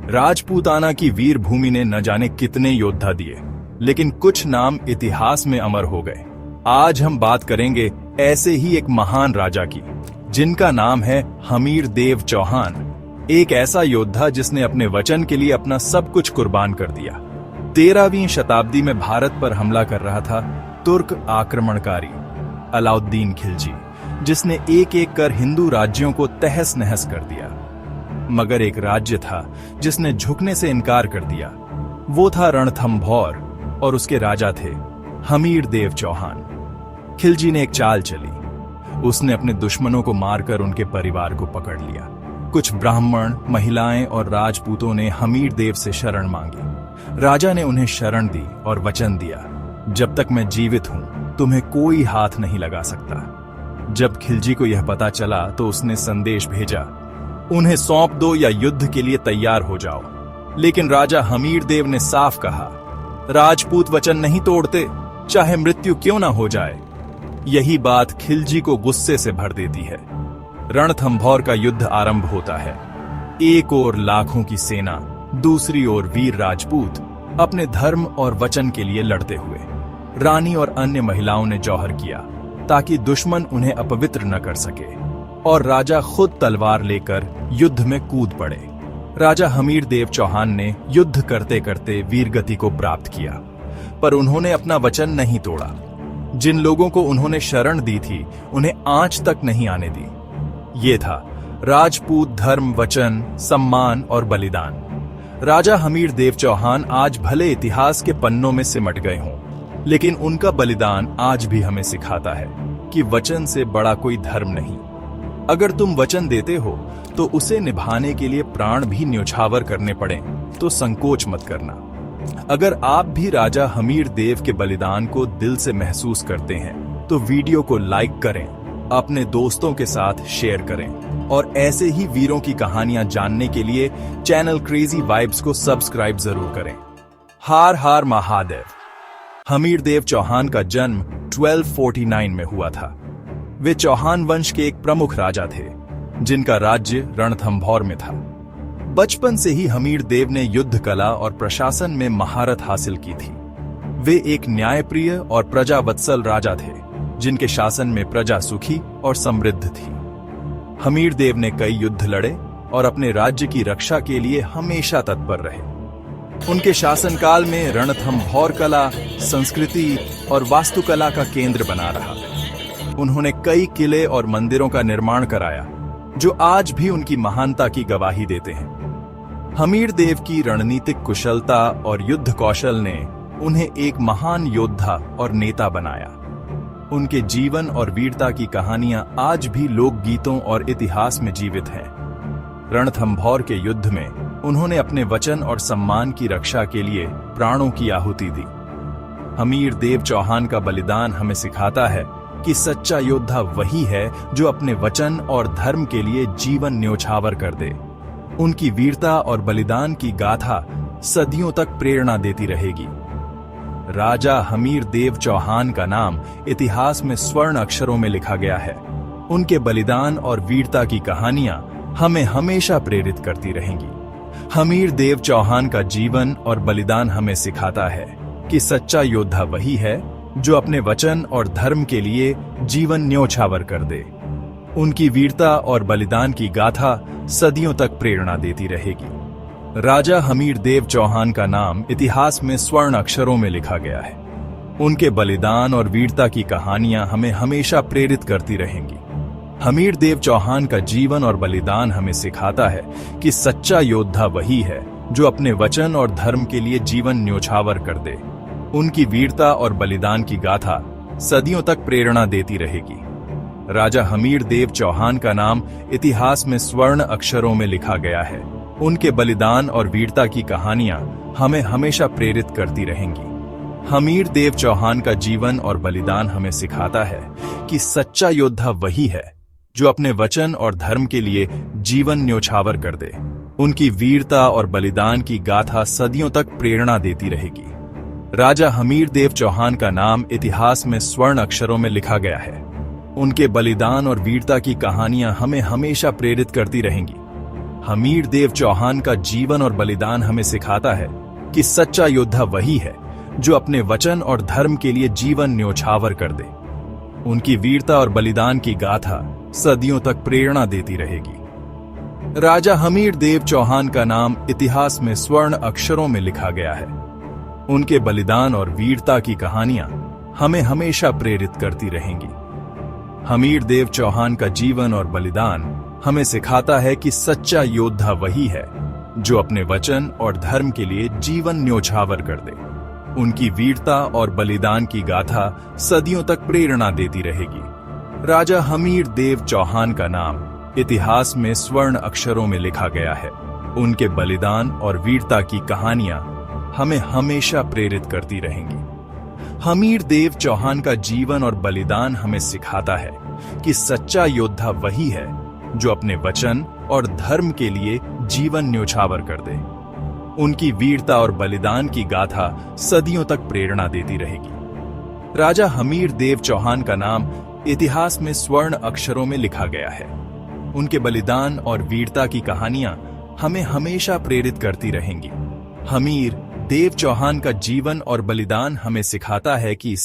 राजपूताना की वीर भूमि ने न जाने कितने योद्धा दिए, लेकिन कुछ नाम इतिहास में अमर हो गए। आज हम बात करेंगे ऐसे ही एक महान राजा की, जिनका नाम है हमीर देव चौहान। एक ऐसा योद्धा जिसने अपने वचन के लिए अपना सब कुछ कुर्बान कर दिया। 13वीं शताब्दी में भारत पर हमला कर रहा था तुर्क आक्रमणकारी अलाउद्दीन खिलजी, जिसने एक एक कर हिंदू राज्यों को तहस नहस कर दिया। मगर एक राज्य था जिसने झुकने से इनकार कर दिया। वो था रणथंभौर और उसके राजा थे हमीर देव चौहान। खिलजी ने एक चाल चली। उसने अपने दुश्मनों को मारकर उनके परिवार को पकड़ लिया। कुछ ब्राह्मण, महिलाएं और राजपूतों ने हमीर देव से शरण मांगी। राजा ने उन्हें शरण दी और वचन दिया, जब तक मैं जीवित हूं तुम्हें कोई हाथ नहीं लगा सकता। जब खिलजी को यह पता चला तो उसने संदेश भेजा, उन्हें सौंप दो या युद्ध के लिए तैयार हो जाओ। लेकिन राजा हमीर देव ने साफ कहा, राजपूत वचन नहीं तोड़ते, चाहे मृत्यु क्यों ना हो जाए। यही बात खिलजी को गुस्से से भर देती है। रणथंभौर का युद्ध आरंभ होता है। एक ओर लाखों की सेना, दूसरी ओर वीर राजपूत अपने धर्म और वचन के लिए लड़ते हुए। रानी और अन्य महिलाओं ने जौहर किया ताकि दुश्मन उन्हें अपवित्र न कर सके, और राजा खुद तलवार लेकर युद्ध में कूद पड़े। राजा हमीर देव चौहान ने युद्ध करते करते वीरगति को प्राप्त किया, पर उन्होंने अपना वचन नहीं तोड़ा। जिन लोगों को उन्होंने शरण दी थी उन्हें आंच तक नहीं आने दी। ये था राजपूत धर्म, वचन, सम्मान और बलिदान। राजा हमीर देव चौहान आज भले इतिहास के पन्नों में सिमट गए हों, लेकिन उनका बलिदान आज भी हमें सिखाता है कि वचन से बड़ा कोई धर्म नहीं। अगर तुम वचन देते हो तो उसे निभाने के लिए प्राण भी न्योछावर करने पड़े तो संकोच मत करना। अगर आप भी राजा हमीर देव के बलिदान को दिल से महसूस करते हैं तो वीडियो को लाइक करें, अपने दोस्तों के साथ शेयर करें, और ऐसे ही वीरों की कहानियां जानने के लिए चैनल क्रेजी वाइब्स को सब्सक्राइब जरूर करें। हार हार महादेव। हमीर देव चौहान का जन्म 1249 में हुआ था। वे चौहान वंश के एक प्रमुख राजा थे, जिनका राज्य रणथंभौर में था। बचपन से ही हमीर देव ने युद्ध कला और प्रशासन में महारत हासिल की थी। वे एक न्यायप्रिय और प्रजावत्सल राजा थे, जिनके शासन में प्रजा सुखी और समृद्ध थी। हमीर देव ने कई युद्ध लड़े और अपने राज्य की रक्षा के लिए हमेशा तत्पर रहे। उनके शासनकाल में रणथंभौर कला, संस्कृति और वास्तुकला का केंद्र बना रहा। उन्होंने कई किले और मंदिरों का निर्माण कराया, जो आज भी उनकी महानता की गवाही देते हैं। हमीर देव की रणनीतिक कुशलता और युद्ध कौशल ने उन्हें एक महान योद्धा और नेता बनाया। उनके जीवन और वीरता की कहानियां आज भी लोकगीतों और इतिहास में जीवित हैं। रणथंभौर के युद्ध में उन्होंने अपने वचन और सम्मान की रक्षा के लिए प्राणों की आहुति दी। हमीर देव चौहान का बलिदान हमें सिखाता है कि सच्चा योद्धा वही है जो अपने वचन और धर्म के लिए जीवन न्योछावर कर दे। उनकी वीरता और बलिदान की गाथा सदियों तक प्रेरणा देती रहेगी। राजा हमीर देव चौहान का नाम इतिहास में स्वर्ण अक्षरों में लिखा गया है। उनके बलिदान और वीरता की कहानियां हमें हमेशा प्रेरित करती रहेंगी। हमीर देव चौहान का जीवन और बलिदान हमें सिखाता है कि सच्चा योद्धा वही है जो अपने वचन और धर्म के लिए जीवन न्योछावर कर दे। उनकी वीरता और बलिदान की गाथा सदियों तक प्रेरणा देती रहेगी। राजा हमीर देव चौहान का नाम इतिहास में स्वर्ण अक्षरों में लिखा गया है। उनके बलिदान और वीरता की कहानियां हमें हमेशा प्रेरित करती रहेंगी। हमीर देव चौहान का जीवन और बलिदान हमें सिखाता है कि सच्चा योद्धा वही है जो अपने वचन और धर्म के लिए जीवन न्योछावर कर दे। उनकी वीरता और बलिदान की गाथा सदियों तक प्रेरणा देती रहेगी। राजा हमीर देव चौहान का नाम इतिहास में स्वर्ण अक्षरों में लिखा गया है। उनके बलिदान और वीरता की कहानियां हमें हमेशा प्रेरित करती रहेंगी। हमीर देव चौहान का जीवन और बलिदान हमें सिखाता है कि सच्चा योद्धा वही है जो अपने वचन और धर्म के लिए जीवन न्योछावर कर दे। उनकी वीरता और बलिदान की गाथा सदियों तक प्रेरणा देती रहेगी। राजा हमीर देव चौहान का नाम इतिहास में स्वर्ण अक्षरों में लिखा गया है। उनके बलिदान और वीरता की कहानियां हमें हमेशा प्रेरित करती रहेंगी। हमीर देव चौहान का जीवन और बलिदान हमें सिखाता है कि सच्चा योद्धा वही है जो अपने वचन और धर्म के लिए जीवन न्योछावर कर दे। उनकी वीरता और बलिदान की गाथा सदियों तक प्रेरणा देती रहेगी। राजा हमीर देव चौहान का नाम इतिहास में स्वर्ण अक्षरों में लिखा गया है। उनके बलिदान और वीरता की कहानियां हमें हमेशा प्रेरित करती रहेंगी। हमीर देव चौहान का जीवन और बलिदान हमें सिखाता है कि सच्चा योद्धा वही है जो अपने वचन और धर्म के लिए जीवन न्योछावर कर दे। उनकी वीरता और बलिदान की गाथा सदियों तक प्रेरणा देती रहेगी। राजा हमीर देव चौहान का नाम इतिहास में स्वर्ण अक्षरों में लिखा गया है। उनके बलिदान और वीरता की कहानियां हमें हमेशा प्रेरित करती रहेंगी। हमीर देव चौहान का जीवन और बलिदान हमें सिखाता है कि सच्चा योद्धा वही है जो अपने वचन और धर्म के लिए जीवन न्योछावर कर दे। उनकी वीरता और बलिदान की गाथा सदियों तक प्रेरणा देती रहेगी। राजा हमीर देव चौहान का नाम इतिहास में स्वर्ण अक्षरों में लिखा गया है। उनके बलिदान और वीरता की कहानियां हमें हमेशा प्रेरित करती रहेंगी। हमीर देव चौहान का जीवन और बलिदान हमें सिखाता है कि